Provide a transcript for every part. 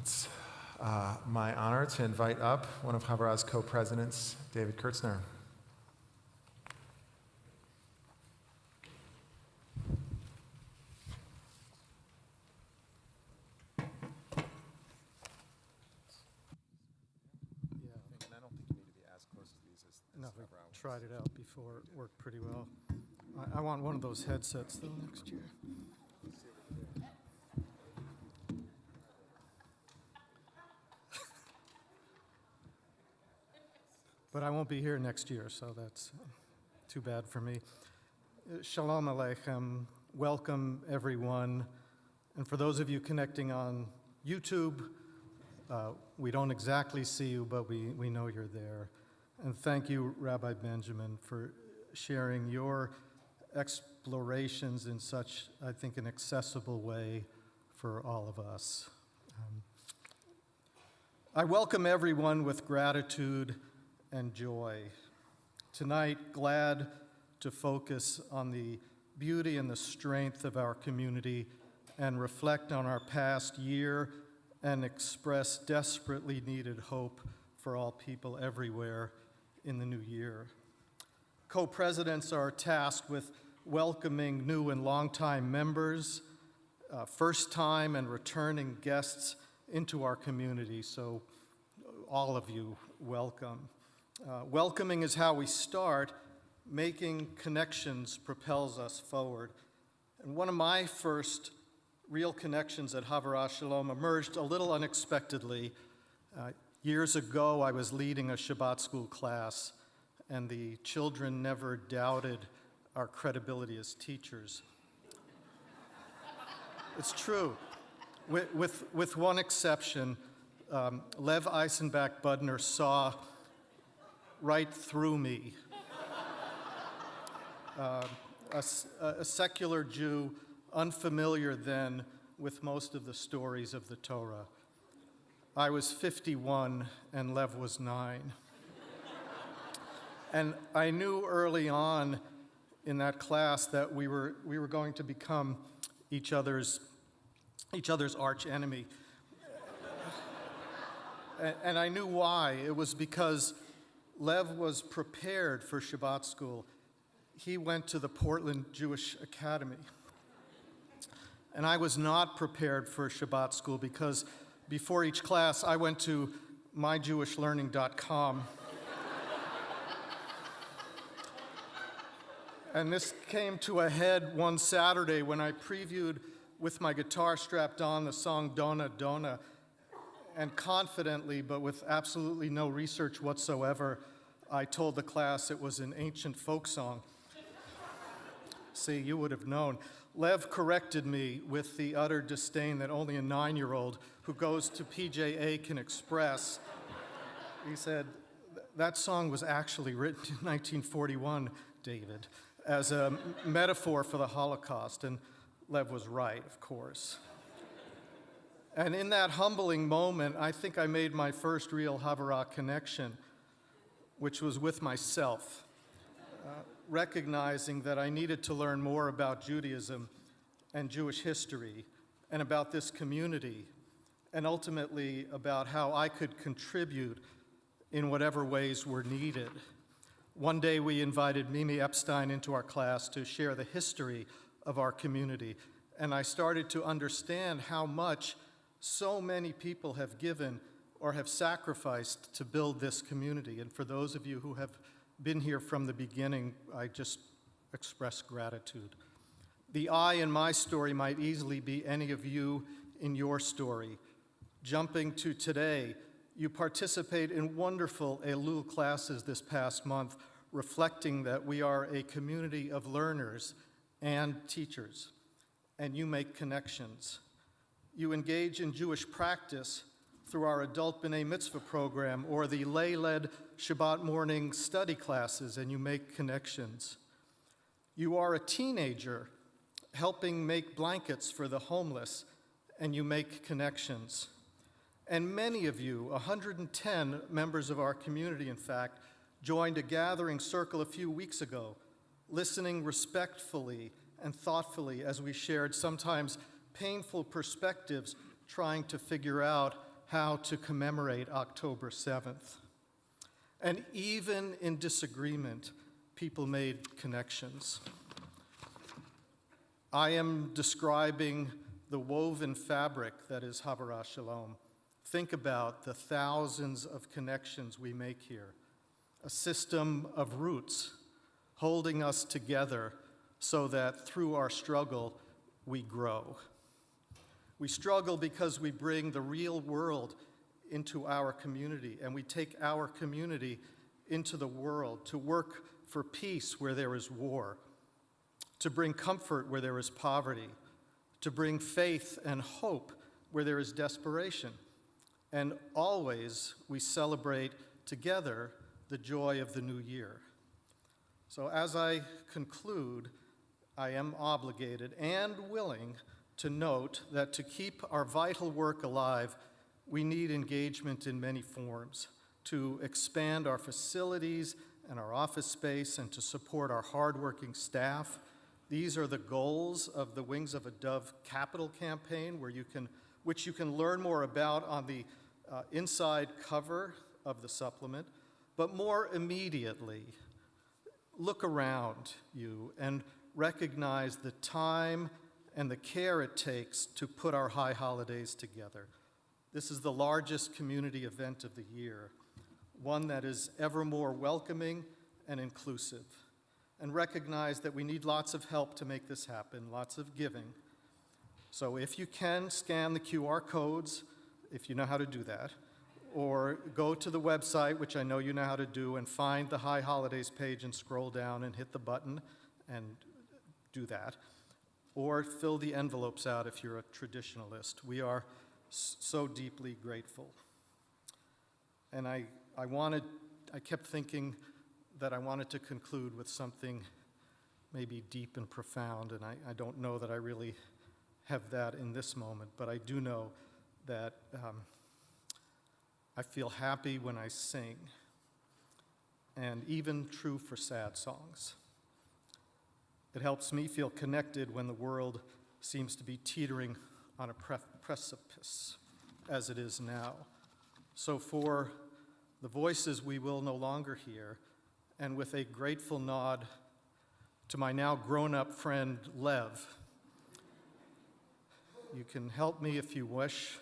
It's my honor to invite up one of Havurah's co-presidents, David Kertzner. No, we tried it out before. It worked pretty well. I want one of those headsets, though, next year. But I won't be here next year, so that's too bad for me. Shalom Aleichem. Welcome, everyone. And for those of you connecting on YouTube, we don't exactly see you, but we know you're there. And thank you, Rabbi Benjamin, for sharing your explorations in such, I think, an accessible way for all of us. I welcome everyone with gratitude and joy. Tonight, glad to focus on the beauty and the strength of our community and reflect on our past year and express desperately needed hope for all people everywhere in the new year. Co-presidents are tasked with welcoming new and longtime members, first-time and returning guests into our community, so all of you, welcome. Welcoming is how we start. Making connections propels us forward. And one of my first real connections at Havurah Shalom emerged a little unexpectedly. Years ago, I was leading a Shabbat school class, and the children never doubted our credibility as teachers. It's true. With one exception, Lev Eisenbach Budner saw right through me. A secular Jew, unfamiliar then with most of the stories of the Torah. I was 51 and Lev was 9. And I knew early on in that class that we were going to become each other's arch enemy. And I knew why. It was because Lev was prepared for Shabbat school. He went to the Portland Jewish Academy. And I was not prepared for Shabbat school because before each class, I went to myjewishlearning.com. And this came to a head one Saturday when I previewed with my guitar strapped on the song Dona Dona. And confidently, but with absolutely no research whatsoever, I told the class it was an ancient folk song. See, you would have known. Lev corrected me with the utter disdain that only a 9-year-old who goes to PJA can express. He said, that song was actually written in 1941, David, as a metaphor for the Holocaust. And Lev was right, of course. And in that humbling moment, I think I made my first real Havurah connection, which was with myself, recognizing that I needed to learn more about Judaism and Jewish history and about this community, and ultimately about how I could contribute in whatever ways were needed. One day we invited Mimi Epstein into our class to share the history of our community, and I started to understand how much so many people have given or have sacrificed to build this community. And for those of you who have been here from the beginning, I just express gratitude. The I in my story might easily be any of you in your story. Jumping to today, you participate in wonderful Elul classes this past month, reflecting that we are a community of learners and teachers, and you make connections. You engage in Jewish practice through our adult B'nai Mitzvah program or the lay-led Shabbat morning study classes, and you make connections. You are a teenager helping make blankets for the homeless, and you make connections. And many of you, 110 members of our community, in fact, joined a gathering circle a few weeks ago, listening respectfully and thoughtfully as we shared sometimes painful perspectives trying to figure out how to commemorate October 7th. And even in disagreement, people made connections. I am describing the woven fabric that is Havurah Shalom. Think about the thousands of connections we make here, a system of roots holding us together so that through our struggle, we grow. We struggle because we bring the real world into our community, and we take our community into the world to work for peace where there is war, to bring comfort where there is poverty, to bring faith and hope where there is desperation. And always we celebrate together the joy of the new year. So as I conclude, I am obligated and willing to note that to keep our vital work alive, we need engagement in many forms, to expand our facilities and our office space and to support our hardworking staff. These are the goals of the Wings of a Dove Capital campaign, which you can learn more about on the inside cover of the supplement. But more immediately, look around you and recognize the time and the care it takes to put our high holidays together. This is the largest community event of the year, one that is ever more welcoming and inclusive. And recognize that we need lots of help to make this happen, lots of giving. So if you can, scan the QR codes, if you know how to do that, or go to the website, which I know you know how to do, and find the High Holidays page and scroll down and hit the button and do that. Or fill the envelopes out if you're a traditionalist. We are so deeply grateful. And I kept thinking that I wanted to conclude with something maybe deep and profound, and I don't know that I really have that in this moment, but I do know that I feel happy when I sing, and even true for sad songs. It helps me feel connected when the world seems to be teetering on a precipice, as it is now. So for the voices we will no longer hear, and with a grateful nod to my now grown-up friend, Lev, you can help me if you wish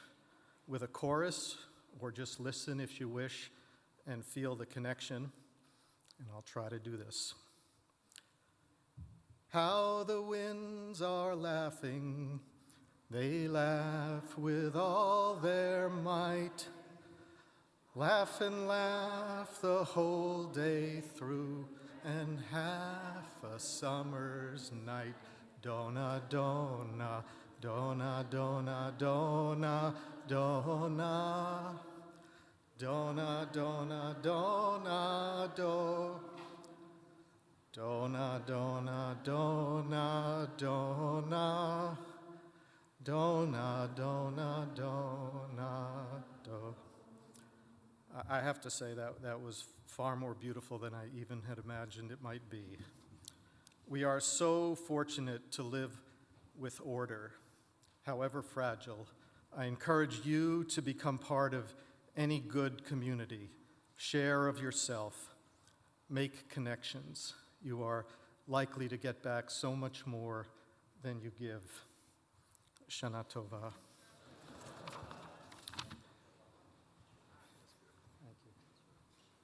with a chorus, or just listen if you wish and feel the connection, and I'll try to do this. How the winds are laughing, they laugh with all their might. Laugh and laugh the whole day through, and half a summer's night. Dona, dona, dona, dona, dona, dona. Dona, dona, dona, do. Dona, dona, dona, dona. Dona, dona, dona, do. I have to say that was far more beautiful than I even had imagined it might be. We are so fortunate to live with order, however fragile. I encourage you to become part of any good community. Share of yourself. Make connections. You are likely to get back so much more than you give. Shana Tova.